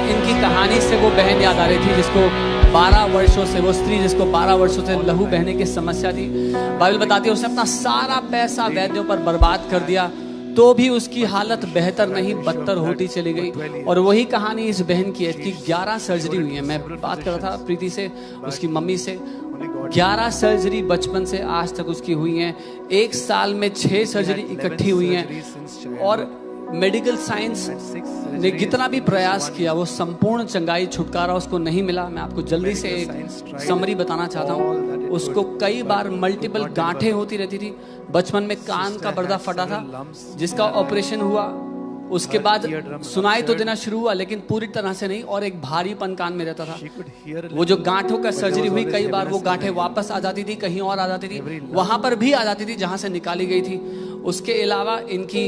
इनकी कहानी से वो बहन याद आ रही थी जिसको 12 वर्षों से, वो स्त्री जिसको 12 वर्षों से लहू बहने की समस्या थी। बाइबल बताती है उसने अपना सारा पैसा वैद्यों पर बर्बाद कर दिया, तो भी उसकी हालत बेहतर नहीं बदतर होती चली गई। और वही कहानी इस बहन की है कि 11 सर्जरी हुई है। मैं बात कर रहा था प्रीति से, उसकी मम्मी से। 11 सर्जरी बचपन से आज तक उसकी हुई हैं। 1 साल में 6 सर्जरी इकट्ठी हुई हैं। और मेडिकल साइंस ने जितना भी प्रयास किया वो संपूर्ण चंगाई छुटकारा उसको नहीं मिला। मैं आपको जल्दी से एक समरी बताना चाहता हूँ। उसको कई बार मल्टीपल गांठें होती रहती थी। बचपन में कान का पर्दा फटा था जिसका ऑपरेशन हुआ। उसके बाद सुनाई तो देना शुरू हुआ लेकिन पूरी तरह से नहीं, और एक भारीपन कान में रहता था। वो जो गांठों का सर्जरी हुई, कई बार वो गांठें वापस आ जाती थी, कहीं और आ जाती थी, वहां पर भी आ जाती थी जहां से निकाली गई थी। उसके अलावा इनकी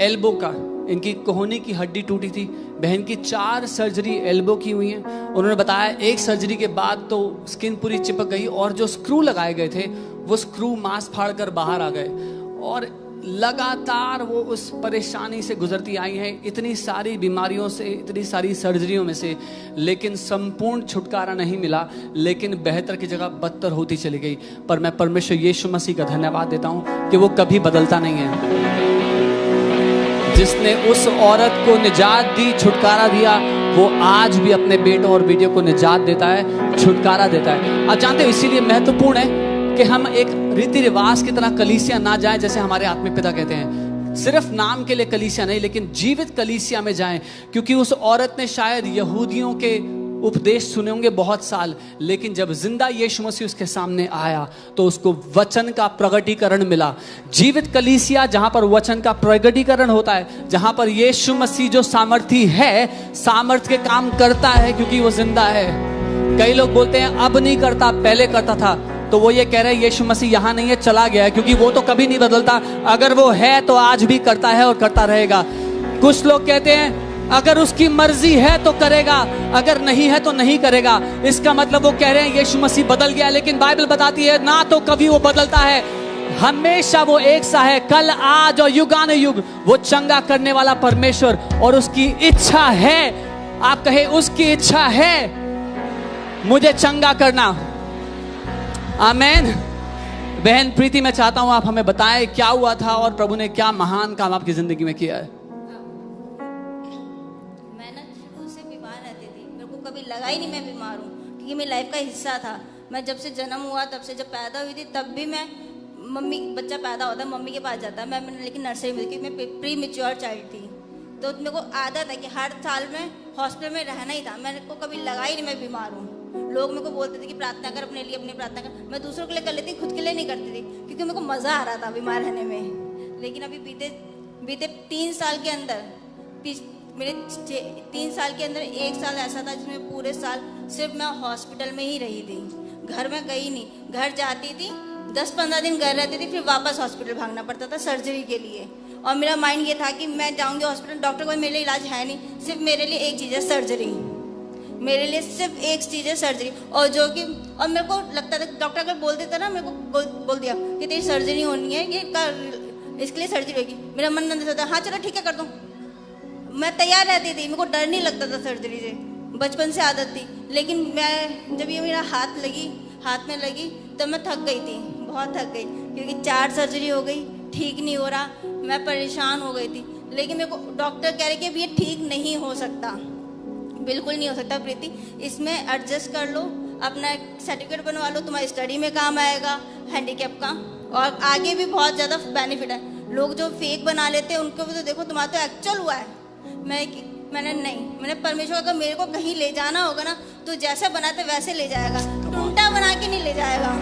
एल्बो का, इनकी कोहनी की हड्डी टूटी थी। बहन की 4 सर्जरी एल्बो की हुई हैं। उन्होंने बताया 1 सर्जरी के बाद तो स्किन पूरी चिपक गई और जो स्क्रू लगाए गए थे वो स्क्रू मांस फाड़ कर बाहर आ गए। और लगातार वो उस परेशानी से गुजरती आई हैं, इतनी सारी बीमारियों से, इतनी सारी सर्जरियों में से, लेकिन संपूर्ण छुटकारा नहीं मिला, लेकिन बेहतर की जगह बदतर होती चली गई। पर मैं परमेश्वर यीशु मसीह का धन्यवाद देता हूं कि वो कभी बदलता नहीं है। जिसने उस औरत को निजात दी, छुटकारा दिया, वो आज भी अपने बेटों और बेटियों को निजात देता है, छुटकारा देता है। आप जानते हो इसीलिए महत्वपूर्ण है कि हम एक रीति रिवाज की तरह कलीसिया ना जाएं, जैसे हमारे आत्मिक पिता कहते हैं। सिर्फ नाम के लिए कलीसिया नहीं, लेकिन जीवित कलीसिया में जाएं। क्योंकि उस औरत ने शायद यहूदियों के उपदेश सुने होंगे बहुत साल, लेकिन जब जिंदा यीशु मसीह उसके सामने आया तो उसको वचन का प्रगटीकरण मिला। जीवित कलीसिया जहां पर वचन का प्रगटीकरण होता है, जहां पर यीशु मसीह जो सामर्थी है, सामर्थ के काम करता है क्योंकि वो जिंदा है। कई लोग बोलते हैं अब नहीं करता, पहले करता था। तो वो ये कह रहे हैं यीशु मसीह यहाँ नहीं है, चला गया है, क्योंकि वो तो कभी नहीं बदलता। अगर वो है तो आज भी करता है और करता रहेगा। कुछ लोग कहते हैं अगर उसकी मर्जी है तो करेगा, अगर नहीं है तो नहीं करेगा। इसका मतलब वो कह रहे हैं यीशु मसीह बदल गया, लेकिन बाइबल बताती है ना तो कभी वो बदलता है, हमेशा वो एक सा है, कल आज और युगानुयुग वो चंगा करने वाला परमेश्वर। और उसकी इच्छा है, आप कहे उसकी इच्छा है मुझे चंगा करना। आमीन। बहन प्रीति, मैं चाहता हूं आप हमें बताएं क्या हुआ था और प्रभु ने क्या महान काम आपकी जिंदगी में किया है। मैं ना शुरू से बीमार रहती थी, मेरे को कभी लगा ही नहीं मैं बीमार हूँ, क्योंकि मेरी लाइफ का हिस्सा था। मैं जब से जन्म हुआ, तब से जब पैदा हुई थी, तब भी मैं मम्मी, बच्चा पैदा होता है मम्मी के पास जाता है, मैं लेकिन नर्सरी में, क्योंकि मैं प्री मैच्योर चाइल्ड थी। तो मेरे को आदत है कि हर साल में हॉस्पिटल में रहना ही था। मेरे को कभी लगा ही नहीं मैं बीमार हूँ। लोग मेरे को बोलते थे कि प्रार्थना कर, अपने लिए अपनी प्रार्थना कर। मैं दूसरों के लिए कर लेती, खुद के लिए नहीं करती थी, क्योंकि मेरे को मज़ा आ रहा था बीमार रहने में। लेकिन अभी बीते 3 साल के अंदर, मेरे 3 साल के अंदर 1 साल ऐसा था जिसमें पूरे साल सिर्फ मैं हॉस्पिटल में ही रही थी, घर में गई नहीं। घर जाती थी, 10-15 दिन घर रहती थी, फिर वापस हॉस्पिटल भागना पड़ता था सर्जरी के लिए। और मेरा माइंड ये था कि मैं जाऊंगी हॉस्पिटल, डॉक्टर कोई मेरे लिए इलाज है नहीं, सिर्फ मेरे लिए एक चीज़ है सर्जरी। मेरे लिए सिर्फ एक चीज़ है सर्जरी। और जो कि, और मेरे को लगता था डॉक्टर अगर बोल देता ना, मेरे को बोल दिया कि तेरी सर्जरी होनी है, ये इसके लिए सर्जरी होगी, मेरा मन नहीं होता, हाँ चलो ठीक है कर दूँ। मैं तैयार रहती थी, मेरे को डर नहीं लगता था सर्जरी से, बचपन से आदत थी। लेकिन मैं जब ये मेरा हाथ में लगी तब मैं थक गई थी, बहुत थक गई, क्योंकि 4 सर्जरी हो गई, ठीक नहीं हो रहा, मैं परेशान हो गई थी। लेकिन मेरे को डॉक्टर कह रहे कि अब ये ठीक नहीं हो सकता, बिल्कुल नहीं हो सकता प्रीति, इसमें एडजस्ट कर लो, अपना सर्टिफिकेट बनवा लो, तुम्हारी स्टडी में काम आएगा, हैंडीकैप का, और आगे भी बहुत ज़्यादा बेनिफिट है। लोग जो फेक बना लेते हैं उनको भी तो देखो, तुम्हारा तो एक्चुअल हुआ है। मैंने परमेश्वर, अगर मेरे को कहीं ले जाना होगा ना तो जैसे बनाते वैसे ले जाएगा, टूटा बना के नहीं ले जाएगा।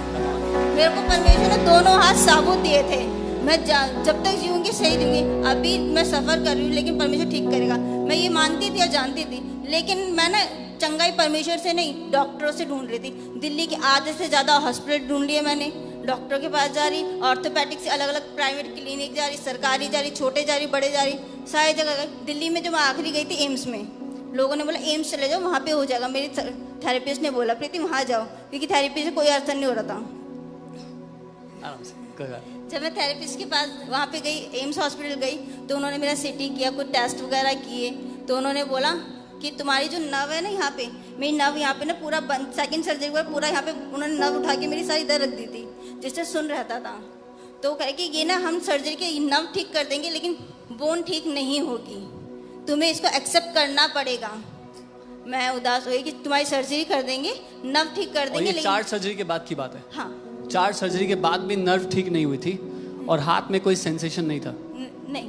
मेरे को परमेश्वर ने दोनों हाथ साबुत दिए थे, मैं जब तक जीऊंगी सही दूंगी। अभी मैं सफ़र कर रही हूँ, लेकिन परमेश्वर ठीक करेगा, मैं ये मानती थी और जानती थी। लेकिन मैं ना चंगाई परमेश्वर से नहीं, डॉक्टरों से ढूंढ रही थी। दिल्ली के आधे से ज़्यादा हॉस्पिटल ढूंढ लिए मैंने, डॉक्टर के पास जा रही, ऑर्थोपेडिक से अलग अलग प्राइवेट क्लिनिक जा रही, सरकारी जा रही, छोटे जा रही, बड़े जा रही, सारी जगह गई। दिल्ली में जो मैं आखिरी गई थी एम्स में, लोगों ने बोला एम्स चले जाओ, वहाँ पे हो जाएगा। मेरी थेरेपिस्ट ने बोला प्रीति वहाँ जाओ, क्योंकि थेरेपी से कोई असर नहीं हो रहा था। जब मैं थेरेपिस्ट के पास वहाँ पे गई, एम्स हॉस्पिटल गई, तो उन्होंने मेरा सीटी किया, कुछ टेस्ट वगैरह किए, तो उन्होंने बोला कि तुम्हारी जो नव है ना यहाँ पे, मेरी नव यहाँ पे ना पूरा बंद, सेकंड सर्जरी पर पूरा यहाँ पे उन्होंने नव उठा के मेरी सारी दर्द रख दी थी जिससे सुन रहता था। तो कहे कि ये ना हम सर्जरी के नव ठीक कर देंगे लेकिन बोन ठीक नहीं होगी, तुम्हें इसको एक्सेप्ट करना पड़ेगा। मैं उदास हुई कि तुम्हारी सर्जरी कर देंगे, नर्व ठीक कर देंगे, लेकिन 4 सर्जरी के बाद की बात है। हाँ 4 सर्जरी के बाद भी नर्व ठीक नहीं हुई थी और हाथ में कोई सेंसेशन नहीं था नहीं,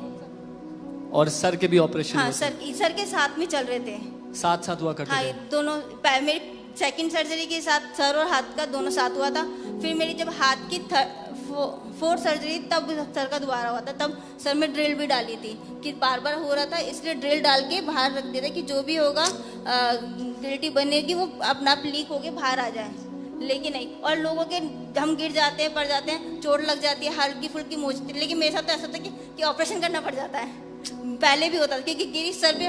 और सर के भी ऑपरेशन हाँ सर के साथ में चल रहे थे, साथ साथ हुआ करते हाँ थे। दोनों मेरी सेकंड सर्जरी के साथ सर और हाथ का दोनों साथ हुआ था। फिर मेरी जब हाथ की 4th सर्जरी तब सर का दोबारा हुआ था, तब सर में ड्रिल भी डाली थी कि बार बार हो रहा था, इसलिए ड्रिल डाल के बाहर रख देते कि जो भी होगा गिल्टी बनेगी वो अपना आप लीक होके बाहर आ जाए, लेकिन नहीं। और लोगों के हम गिर जाते हैं, पड़ जाते हैं, चोट लग जाती है, हल्की फुल्की मोचती, लेकिन मेरे साथ तो ऐसा था कि ऑपरेशन करना पड़ जाता है। पहले भी होता था क्योंकि गिरी सर भी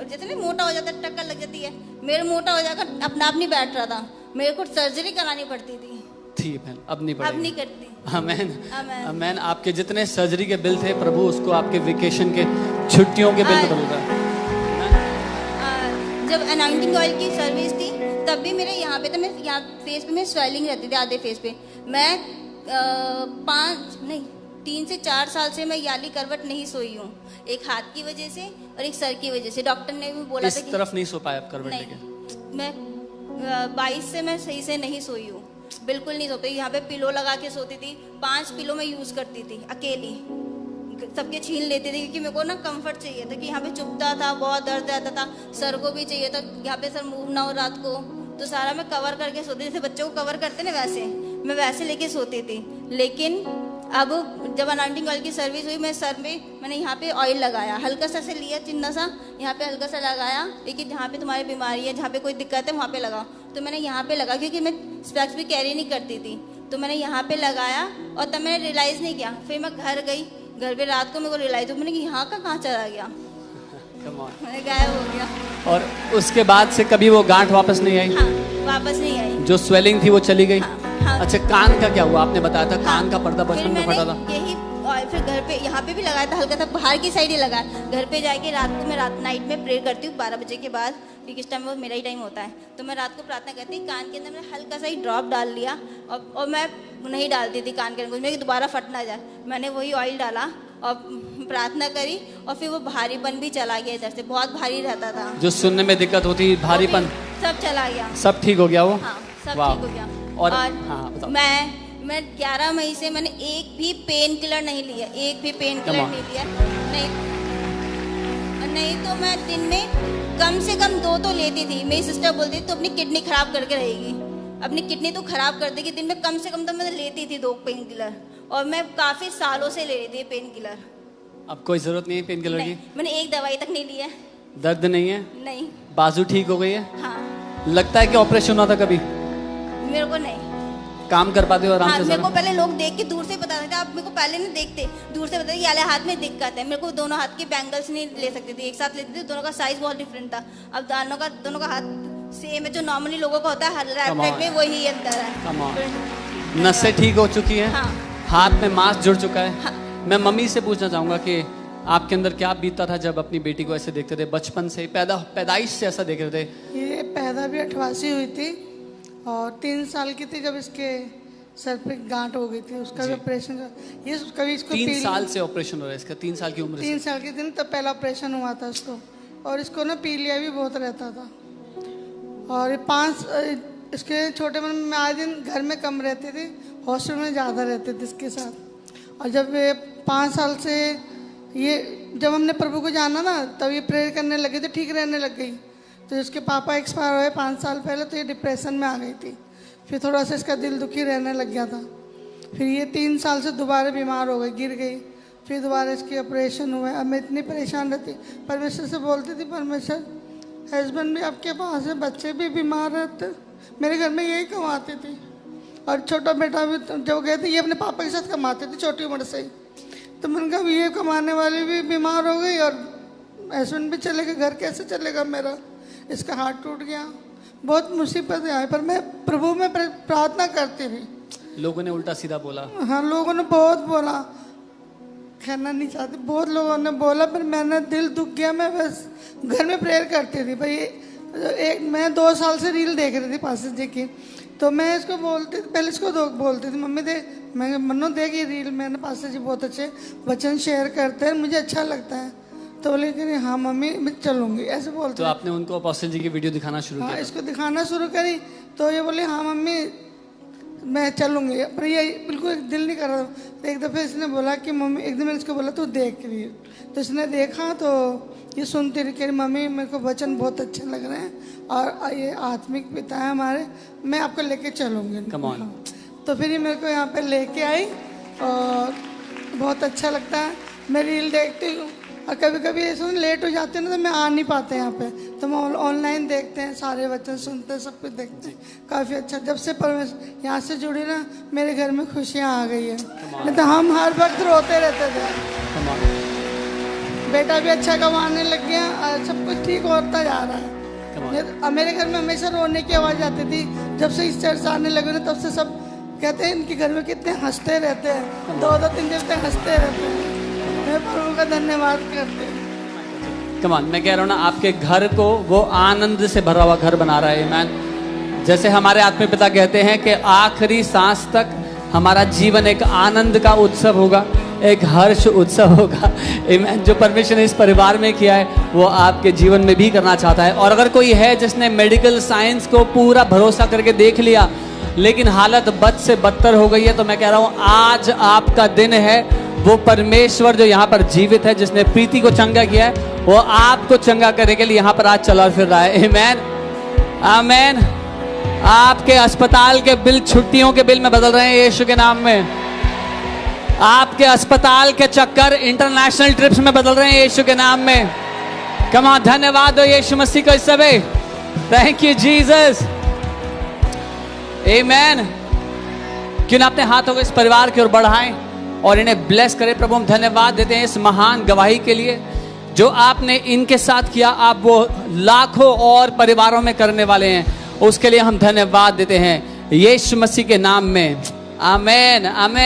जैसे ना मोटा हो जाता है, टक्कर लग जाती है, मेरा मोटा हो जाकर अपना आप नहीं बैठ रहा था, मेरे को सर्जरी करानी पड़ती थी। बहन अब नहीं पड़ेगी, अब नहीं करती। आमेन आमेन। आपके जितने सर्जरी के बिल थे प्रभु उसको आपके वेकेशन के छुट्टियों के बिल में बदल रहा है। जब अनाउंटिंग ऑयल की सर्विस थी तब भी मेरे यहाँ पे, तो मैं यहाँ फेस पे में स्वेलिंग रहती थी आधे फेस पे। मैं 3 से 4 साल से मैं याली करवट नहीं सोई हूँ, एक हाथ की वजह से और एक सर की वजह से। डॉक्टर ने भी बोला था कि तरफ नहीं सो पाए आप करवट लेके। मैं 22 से मैं सही से नहीं सोई हूँ, बिल्कुल नहीं सो पाई। यहाँ पे पिलो लगा के सोती थी, 5 पिलो मैं यूज करती थी अकेली, सबके छीन लेती थी क्योंकि मेरे को ना कंफर्ट चाहिए था कि यहाँ पे चुभता था, बहुत दर्द रहता था, सर को भी चाहिए था यहाँ पे सर मूव ना हो रात को, तो सारा मैं कवर करके सोती थी, जैसे बच्चों को कवर करते ना वैसे मैं वैसे लेके सोती थी। लेकिन अब जब अनाउंटिंग ऑयल की सर्विस हुई, मैं सर में मैंने यहाँ पे ऑयल लगाया, हल्का सा से लिया चिन्ना सा, यहाँ पे हल्का सा लगाया, लेकिन जहाँ पे तुम्हारी बीमारी है, जहाँ पे कोई दिक्कत है वहाँ पे लगाओ। तो मैंने यहाँ पे लगा क्योंकि मैं स्पेक्स भी कैरी नहीं करती थी, तो मैंने यहाँ पे लगाया और तब मैंने रियलाइज़ नहीं किया। फिर मैं घर गई, घर पे रात को मेरे को रियलाइज हो, मैंने कि यहाँ का कहाँ चला गया, मैंने गायब हो गया। और उसके बाद से कभी वो गांठ वापस नहीं आई? हाँ वापस नहीं आई, जो स्वेलिंग थी वो चली गई। हाँ। अच्छा कान का क्या हुआ? आपने बताया था कान का पर्दा बचपन में फटा था। यही और फिर घर पे यहाँ पे भी लगाया था, हल्का सा बाहर की साइड ही लगाया। घर पे जाके रात को मैं नाइट में प्रेयर करती हूँ 12 बजे के बाद, क्योंकि इस टाइम वो मेरा ही टाइम होता है, तो मैं रात को प्रार्थना करती। कान के अंदर मैंने हल्का सा ही ड्रॉप डाल लिया और मैं नहीं डालती थी कान के अंदर मेरे दोबारा फट ना जाए। मैंने वही ऑयल डाला और प्रार्थना करी और फिर वो भारीपन भी चला गया, इधर से बहुत भारी रहता था, जो सुनने में दिक्कत होती, भारीपन सब चला गया, सब ठीक हो गया वो। हाँ सब ठीक हो गया। और हाँ, मैं 11 मई से मैंने एक भी पेन किलर नहीं लिया, एक भी पेन किलर नहीं लिया, नहीं तो मैं दिन में कम से कम 2 तो लेती थी। मेरी सिस्टर बोलती थी तो अपनी किडनी खराब करके रहेगी, अपनी किडनी तो खराब कर देगी। दिन में कम से कम तो मैं लेती थी 2 पेन किलर, और मैं काफी सालों से ले रही थी पेन किलर। अब कोई जरूरत नहीं है पेन किलर की? मैंने एक दवाई तक नहीं ली है। दर्द नहीं है? नहीं। बाजू ठीक हो गई है? हाँ। लगता है कि ऑपरेशन हुआ था कभी? मेरे को नहीं। काम कर पाते हो आराम से? मेरे को पहले लोग देख के दूर से बता देते, आप मेरे को पहले नहीं देखते, दूर से बताते ये हाथ में दिक्कत है। मेरे को दोनों हाथ के बैंगल्स नहीं ले सकती थी, एक साथ लेती थी, दोनों का साइज बहुत डिफरेंट था। अब दोनों का हाथ सेम है, जो नॉर्मली लोगों का होता है राइट में, वही अंदर है। नसें ठीक हो चुकी है, हाँ। हाथ में मांस जुड़ चुका है। हाँ। मैं मम्मी से पूछना चाहूंगा कि आपके अंदर क्या बीतता था जब अपनी बेटी को ऐसे देखते थे? बचपन से पैदाइश से ऐसा देख रहे थे? ये पैदा भी 88 हुई थी और 3 साल की थी जब इसके सर पे गांठ हो गई थी, उसका भी ऑपरेशन। ये कभी इसको 3 साल से ऑपरेशन हो रहा है इसका? 3 साल की उम्र? 3 साल की थी ना तब पहला ऑपरेशन हुआ था इसको, और इसको ना पीलिया भी बहुत रहता था। और इसके छोटे में आए दिन घर में कम रहते थे, हॉस्टल में ज़्यादा रहते थे इसके साथ। और जब ये 5 साल से जब हमने प्रभु को जाना ना तब ये प्रेयर करने लगे थे, ठीक रहने लग गई। तो इसके पापा एक्सपायर हुए 5 साल पहले, तो ये डिप्रेशन में आ गई थी। फिर थोड़ा सा इसका दिल दुखी रहने लग गया था। फिर ये 3 साल से दोबारा बीमार हो गई, गिर गई, फिर दोबारा इसके ऑपरेशन हुए। अब मैं इतनी परेशान रहती, परमेश्वर से बोलती थी, परमेश्वर हस्बैंड भी आपके पास है, बच्चे भी बीमार रहते, मेरे घर में यही कमाते थे। और छोटा बेटा भी जब गए थे ये अपने पापा के साथ कमाते थे छोटी उम्र से ही। तो मैंने कहा ये कमाने वाली भी बीमार हो गई और हस्बैंड भी चले गए, घर कैसे चलेगा मेरा? इसका हाथ टूट गया, बहुत मुसीबतें आई। पर मैं प्रभु में प्रार्थना करती थी। लोगों ने उल्टा सीधा बोला? हाँ लोगों ने बहुत बोला, कहना नहीं चाहती, बहुत लोगों ने बोला, पर मैंने दिल दुख गया। मैं बस घर में प्रेयर करती थी भाई। मैं 2 साल से रील देख रही थी पास्टर जी की, तो मैं इसको बोलती थी, पहले इसको बोलती थी, मम्मी दे, मैं मनो देगी रील, मैंने पास्टर जी बहुत अच्छे वचन शेयर करते हैं, मुझे अच्छा लगता है। तो बोले कि हाँ मम्मी मैं चलूँगी, ऐसे बोलते। तो आपने उनको अपोस्टल जी की वीडियो दिखाना शुरू हाँ, किया? इसको दिखाना शुरू करी, तो ये बोले हाँ मम्मी मैं चलूँगी, पर ये बिल्कुल दिल नहीं कर रहा था। एक दफ़े इसने बोला कि मम्मी, एक दिन मैंने इसको बोला तू देख रही, तो इसने देखा, तो ये सुनती रही कि मम्मी मेरे को वचन बहुत अच्छे लग रहे हैं और ये आत्मिक पिता है हमारे, मैं आपको लेके चलूँगी। Come on. तो फिर ये मेरे को यहाँ पे लेके आई और बहुत अच्छा लगता है। मैं रील देखती हूँ और कभी कभी ऐसा लेट हो जाते हैं ना, तो मैं आ नहीं पाते यहाँ पे, तो मैं ऑनलाइन देखते हैं, सारे वचन सुनते हैं, सब कुछ देखते हैं, काफ़ी अच्छा। जब से परमेश्वर यहाँ से जुड़ी ना, मेरे घर में खुशियाँ आ गई है, नहीं तो हम हर वक्त रोते रहते थे। बेटा भी अच्छा कमाने लग गया और सब कुछ ठीक होता जा रहा है। मेरे घर में हमेशा रोने की आवाज़ आती थी, जब से इस चर्च आने लगे ना, तब से सब कहते हैं इनके घर में कितने हंसते रहते हैं, 2-2-3 दिन तक हंसते रहते हैं। मैं प्रभु का धन्यवाद करते हैं। कमान, मैं कह रहा हूँ ना, आपके घर को वो आनंद से भरा हुआ घर बना रहा है। आमीन। जैसे हमारे आत्मिक पिता कहते हैं कि आखिरी सांस तक हमारा जीवन एक आनंद का उत्सव होगा, एक हर्ष उत्सव होगा। आमीन। जो परमेश्वर ने इस परिवार में किया है, वो आपके जीवन में भी करना चाहता है। और अगर कोई है जिसने मेडिकल साइंस को पूरा भरोसा करके देख लिया, लेकिन हालत बद से बदतर हो गई है, तो मैं कह रहा हूँ आज आपका दिन है। वो परमेश्वर जो यहाँ पर जीवित है, जिसने प्रीति को चंगा किया है, वो आपको चंगा करने के लिए यहाँ पर आज चला फिर रहा है। आमीन, आमीन। आपके अस्पताल के बिल, छुट्टियों के बिल में बदल रहे हैं यीशु के नाम में। आपके अस्पताल के चक्कर इंटरनेशनल ट्रिप्स में बदल रहे हैं यीशु के नाम में। कमा, धन्यवाद दो यीशु मसीह को इस समय। Thank you Jesus. आमीन। क्यों ना अपने हाथों को इस परिवार की ओर बढ़ाएं और इन्हें ब्लेस करें। प्रभु हम धन्यवाद देते हैं इस महान गवाही के लिए जो आपने इनके साथ किया, आप वो लाखों और परिवारों में करने वाले हैं, उसके लिए हम धन्यवाद देते हैं यीशु मसीह के नाम में। आमीन, आमीन।